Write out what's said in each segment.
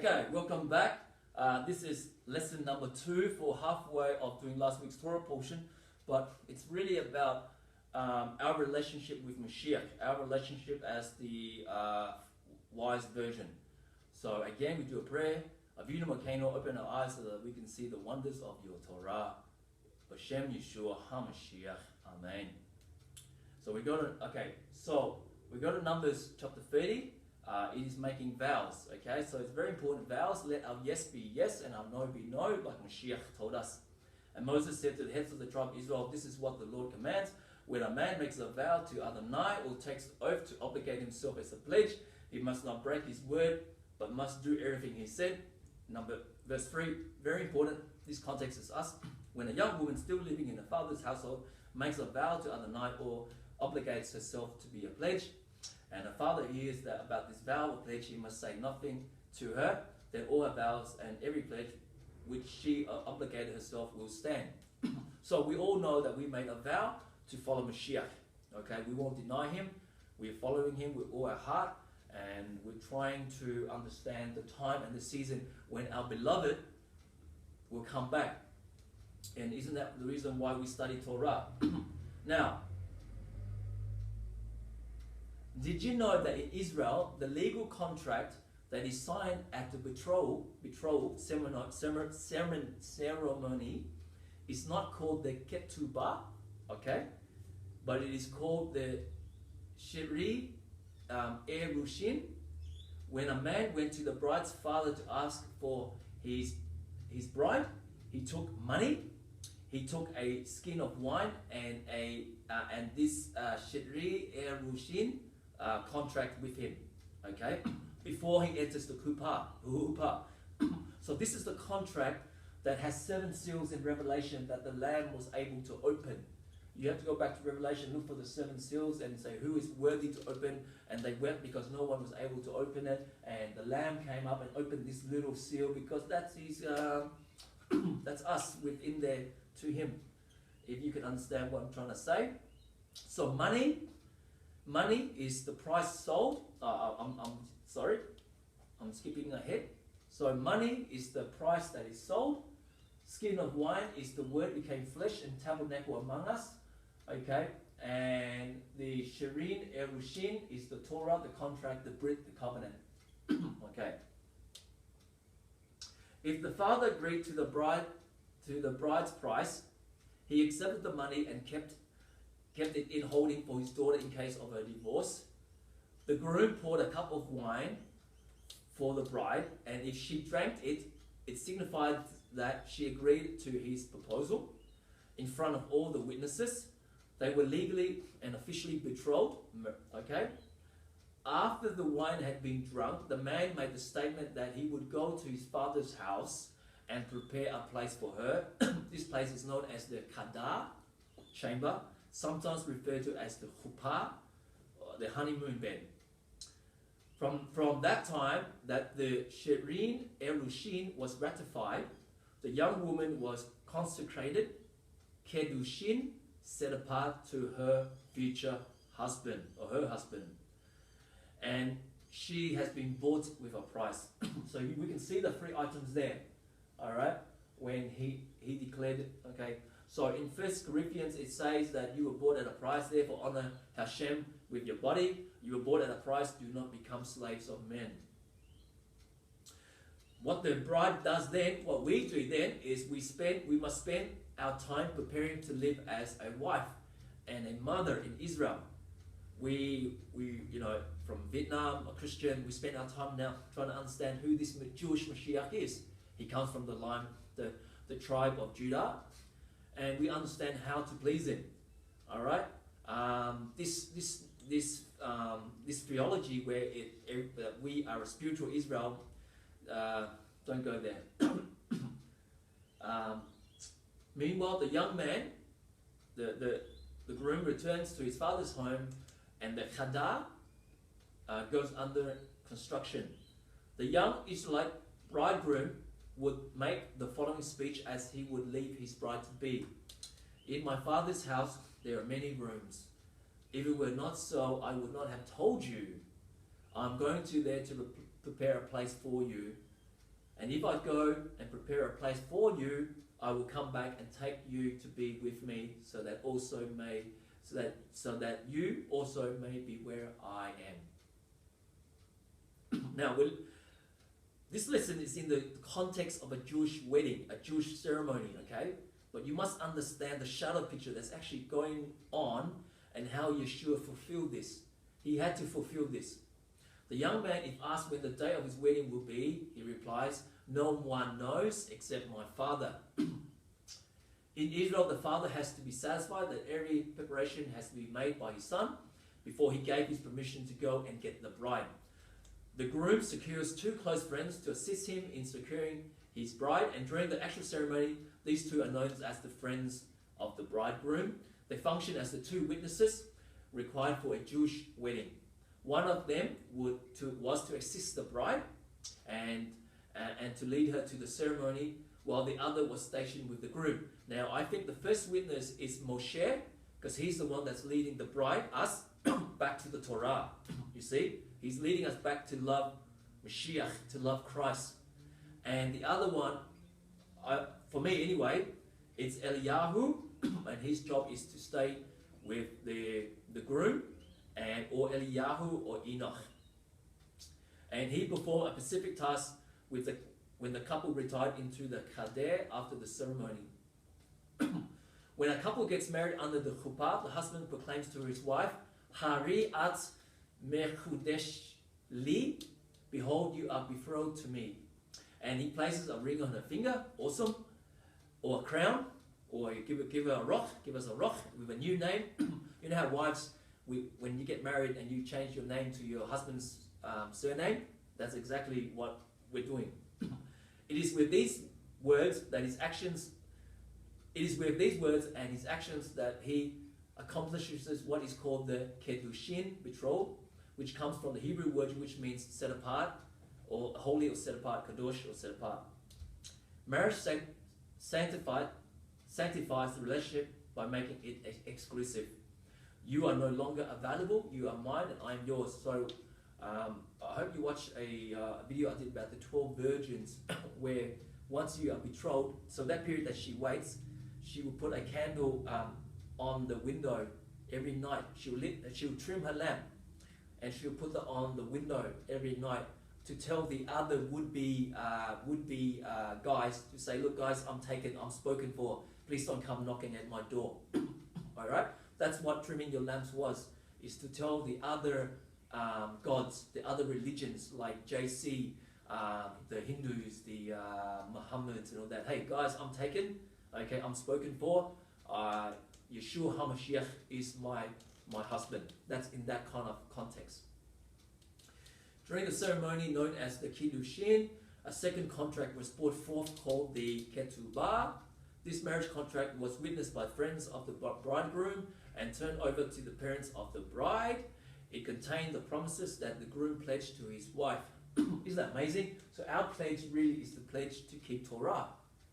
Okay, welcome back. This is lesson number 2 for halfway of doing last week's Torah portion, but it's really about our relationship with Mashiach, our relationship as the wise version. So again, we do a prayer. Avinu Malkeinu, open our eyes so that we can see the wonders of your Torah. B'Shem Yeshua HaMashiach. Amen. So we go to Numbers chapter 30. It is making vows, okay? So it's very important vows. Let our yes be yes and our no be no, like Mashiach told us. And Moses said to the heads of the tribe of Israel, this is what the Lord commands. When a man makes a vow to Adonai or takes an oath to obligate himself as a pledge, he must not break his word, but must do everything he said. Verse 3, very important. This context is us. When a young woman still living in a father's household makes a vow to Adonai or obligates herself to be a pledge, and her father hears that about this vow or pledge, he must say nothing to her, then all her vows and every pledge which she obligated herself will stand. So we all know that we made a vow to follow Mashiach. Okay, we won't deny him. We're following him with all our heart, and we're trying to understand the time and the season when our beloved will come back. And isn't that the reason why we study Torah? Now, did you know that in Israel, the legal contract that is signed at the betrothal ceremony is not called the Ketubah, okay? But it is called the Shitre Erusin. When a man went to the bride's father to ask for his bride, he took money, he took a skin of wine and this Shitre Erusin contract with him, okay, before he enters the Chuppah. So this is the contract that has 7 seals in Revelation that the Lamb was able to open. You have to go back to Revelation, look for the 7 seals and say who is worthy to open, and they wept because no one was able to open it, and the Lamb came up and opened this little seal because that's his, that's us within there to him, if you can understand what I'm trying to say. So money is the price sold. I'm skipping ahead. So money is the price that is sold. Skin of wine is the word became flesh and tabernacle among us. Okay, and the Shitre Erusin is the Torah, the contract, the brit, the covenant. Okay. If the father agreed to the bride's price, he accepted the money and kept it in holding for his daughter in case of a divorce. The groom poured a cup of wine for the bride, and if she drank it, it signified that she agreed to his proposal in front of all the witnesses. They were legally and officially betrothed. Okay. After the wine had been drunk, the man made the statement that he would go to his father's house and prepare a place for her. This place is known as the Chadar chamber, sometimes referred to as the Chuppah, or the honeymoon bed. From that time that the Shitre Erusin was ratified, the young woman was consecrated, Kiddushin, set apart to her future husband or her husband. And she has been bought with a price. So we can see the 3 items there, all right, when he declared it, okay. So in 1 Corinthians it says that you were bought at a price, therefore honor Hashem with your body. You were bought at a price, do not become slaves of men. What the bride does then, what we do then, is we must spend our time preparing to live as a wife and a mother in Israel. We from Vietnam, a Christian, we spend our time now trying to understand who this Jewish Mashiach is. He comes from the tribe of Judah, and we understand how to please him. All right, this theology where we are a spiritual Israel. Don't go there. Meanwhile, the young man, the groom returns to his father's home, and the Chadar goes under construction. The young Israelite bridegroom would make the following speech as he would leave his bride to be. In my father's house there are many rooms. If it were not so, I would not have told you. I'm going to there to prepare a place for you. And if I go and prepare a place for you, I will come back and take you to be with me, so that you also may be where I am. Now, this lesson is in the context of a Jewish wedding, a Jewish ceremony, okay? But you must understand the shadow picture that's actually going on and how Yeshua fulfilled this. He had to fulfill this. The young man, if asked when the day of his wedding will be, he replies, "No one knows except my father." In Israel, the father has to be satisfied that every preparation has to be made by his son before he gave his permission to go and get the bride. The groom secures two close friends to assist him in securing his bride, and during the actual ceremony, these two are known as the friends of the bridegroom. They function as the two witnesses required for a Jewish wedding. One of them was to assist the bride and to lead her to the ceremony, while the other was stationed with the groom. Now, I think the first witness is Moshe, because he's the one that's leading the bride, us, back to the Torah. You see? He's leading us back to love Mashiach, to love Christ. And the other one, for me anyway, it's Eliyahu, and his job is to stay with the groom, or Eliyahu or Enoch. And he performed a specific task when the couple retired into the Chadar after the ceremony. When a couple gets married under the Chuppah, the husband proclaims to his wife, "Hari at mechudesh li," behold, you are betrothed to me. And he places a ring on her finger, awesome, or a crown, or you give her a roch, give us a roch with a new name. You know how wives, when you get married and you change your name to your husband's surname, that's exactly what we're doing. It is with these words and his actions that he accomplishes what is called the Kiddushin, betrothal, which comes from the Hebrew word which means set apart, or holy, or set apart, kadosh, or set apart. Marriage sanctifies the relationship by making it exclusive. You are no longer available, you are mine and I am yours. So I hope you watched a video I did about the 12 virgins, where once you are betrothed, so that period that she waits, she will put a candle on the window every night. She'll trim her lamp, and she'll put that on the window every night to tell the other would-be guys to say, "Look, guys, I'm taken, I'm spoken for. Please don't come knocking at my door." All right, that's what trimming your lamps was, is to tell the other gods, the other religions like JC, the Hindus, the Muhammad's and all that. Hey guys, I'm taken. Okay, I'm spoken for. Yeshua HaMashiach is my husband. That's in that kind of context. During the ceremony known as the Kiddushin, a second contract was brought forth called the Ketubah. This marriage contract was witnessed by friends of the bridegroom and turned over to the parents of the bride. It contained the promises that the groom pledged to his wife. Isn't that amazing? So our pledge really is the pledge to keep Torah.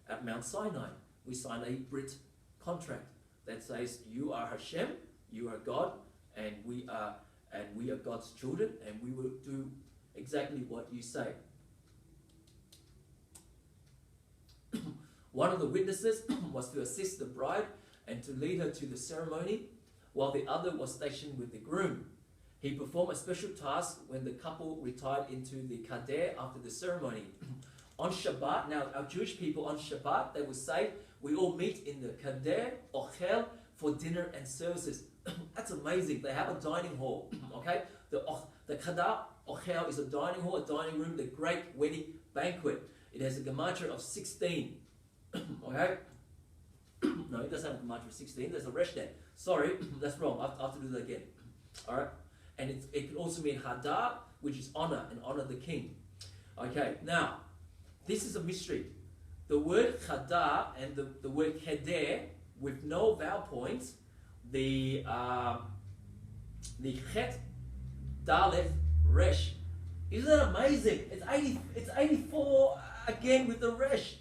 At Mount Sinai, we sign a brit contract that says, "You are Hashem, you are God, and we are God's children, and we will do exactly what you say." One of the witnesses was to assist the bride and to lead her to the ceremony, while the other was stationed with the groom. He performed a special task when the couple retired into the Chadar after the ceremony. On Shabbat, now our Jewish people on Shabbat, they would say, we all meet in the Chadar Ochel for dinner and services. That's amazing. They have a dining hall. Okay, the Chadar Ochel is a dining hall, a dining room, the great wedding banquet. It has a gematria of 16. Okay, no, it doesn't have a gematria of 16. There's a resh there. Sorry, that's wrong. I have to do that again. All right. And it can also mean Hadar, which is honor, and honor the king. Okay, now, this is a mystery. The word Hadar and the word Kedar, with no vowel points, the Chet, Dalet, Resh. Isn't that amazing? It's 84 again with the Resh.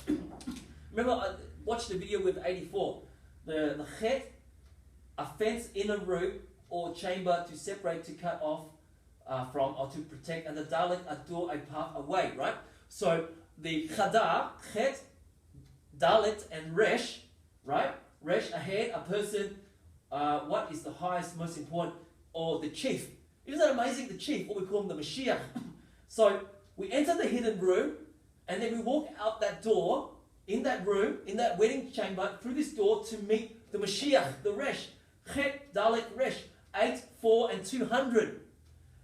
Remember, I watched the video with 84. The Chet, a fence in a room or chamber to separate, to cut off from, or to protect, and the Dalet, a door, a path away, right? So the Chadar, Chet, Dalet, and Resh, right? Resh, a head, a person, what is the highest, most important, or the chief. Isn't that amazing? The chief, or we call him the Mashiach. So we enter the hidden room, and then we walk out that door, in that room, in that wedding chamber, through this door to meet the Mashiach, the Resh. Chet, Dalet, Resh, 8, 4, and 200.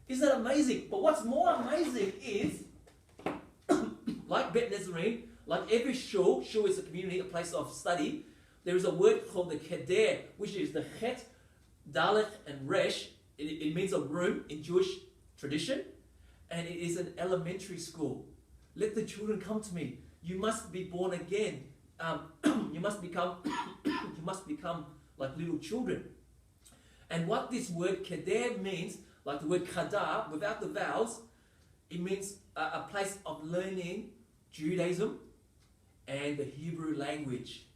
Isn't that amazing? But what's more amazing is, like Bet Nazarene, like every shul is a community, a place of study, there is a word called the Kedar, which is the Chet, Dalet, and Resh. It means a room in Jewish tradition, and it is an elementary school. Let the children come to me. You must be born again. You must become like little children. And what this word Kedar means, like the word Chadar, without the vowels, it means a place of learning Judaism and the Hebrew language.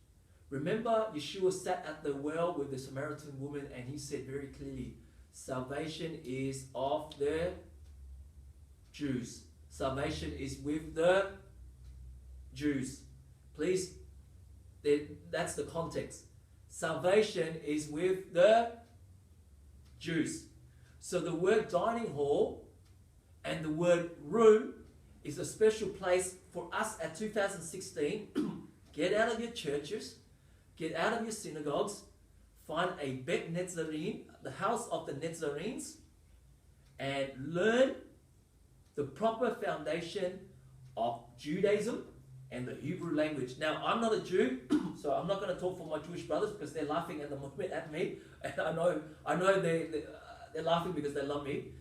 Remember, Yeshua sat at the well with the Samaritan woman, and he said very clearly, salvation is of the Jews. Salvation is with the Jews. Please, that's the context. Salvation is with the Jews. So the word dining hall and the word room is a special place for us at 2016. Get out of your churches, get out of your synagogues, find a Bet Nazarene, the house of the Nazarenes, and learn the proper foundation of Judaism and the Hebrew language. Now, I'm not a Jew, so I'm not going to talk for my Jewish brothers because they're laughing at the moment at me, and I know they're laughing because they love me,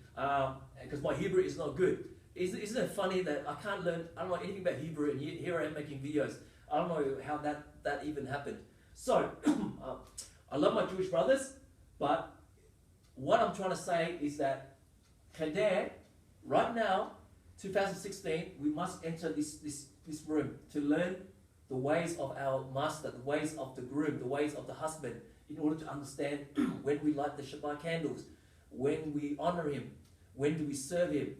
because my Hebrew is not good. Isn't it funny that I don't know anything about Hebrew, and here I am making videos. I don't know how that even happened. So, I love my Jewish brothers, but what I'm trying to say is that Kedar, right now, 2016, we must enter this room to learn the ways of our master, the ways of the groom, the ways of the husband, in order to understand when we light the Shabbat candles, when we honor him, when do we serve him,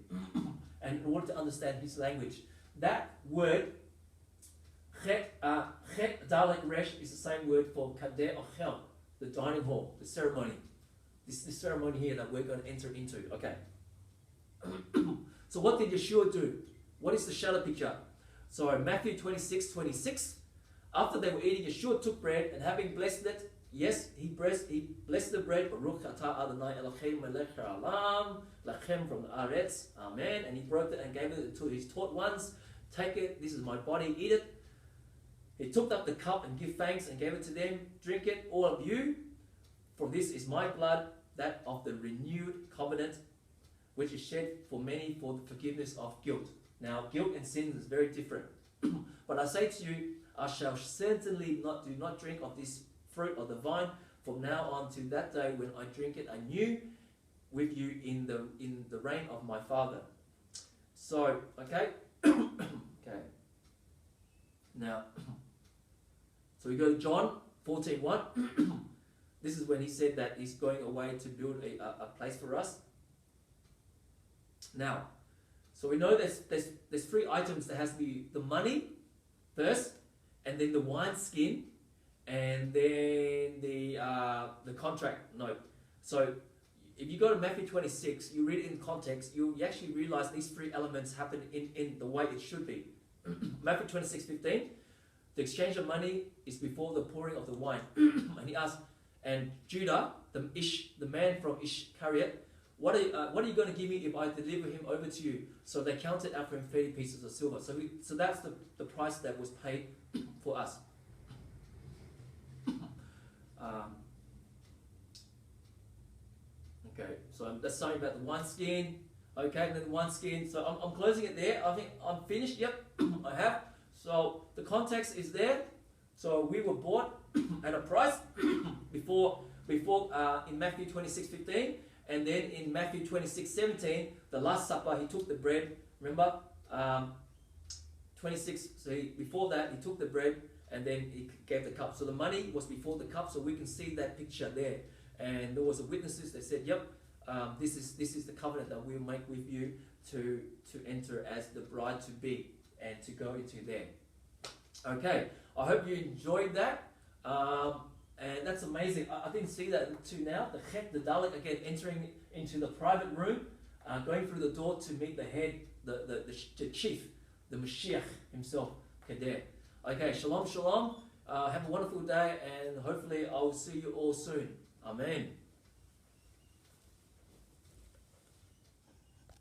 and in order to understand his language. That word, Chet Dalet Resh, is the same word for Kedar or Chel, the dining hall, the ceremony. This ceremony here that we're going to enter into. Okay. So what did Yeshua do? What is the shadow picture? So Matthew 26:26. After they were eating, Yeshua took bread, and having blessed it, yes, he blessed the bread, Baruch atah Adonai Eloheinu melech ha'olam, lachem from the Aretz, Amen. And he broke it and gave it to his taught ones. Take it, this is my body, eat it. He took up the cup and gave thanks and gave it to them. Drink it, all of you, for this is my blood, that of the renewed covenant, which is shed for many for the forgiveness of guilt. Now, guilt and sin is very different. But I say to you, I shall certainly do not drink of this fruit of the vine from now on to that day when I drink it anew with you in the reign of my Father. So, okay, okay. Now, so we go to John 14:1. This is when he said that he's going away to build a place for us. Now, so we know there's three items. There has to be the money first, and then the wineskin, and then the contract note. So if you go to Matthew 26, you read it in context, you actually realize these three elements happen in the way it should be. Matthew 26:15, the exchange of money is before the pouring of the wine. And he asked, and Judah, the man from Ishkariot, what are you going to give me if I deliver him over to you? So they counted out for him 30 pieces of silver. So that's the price that was paid for us. Okay, so that's something about the wineskin. Okay, and then the wineskin. So I'm closing it there. I think I'm finished. Yep, I have. So the context is there. So we were bought at a price before in Matthew 26:15. And then in Matthew 26:17, the Last Supper, he took the bread. Remember, 26. So before that, he took the bread and then he gave the cup. So the money was before the cup, so we can see that picture there. And there was witnesses that said, "Yep, this is the covenant that we'll make with you to enter as the bride to be." and to go into there. Okay, I hope you enjoyed that. And that's amazing. I didn't see that until now. The Chet, the Dalek, again, entering into the private room, going through the door to meet the head, the chief, the Mashiach himself, Kader. Okay, shalom, shalom. Have a wonderful day, and hopefully I will see you all soon. Amen.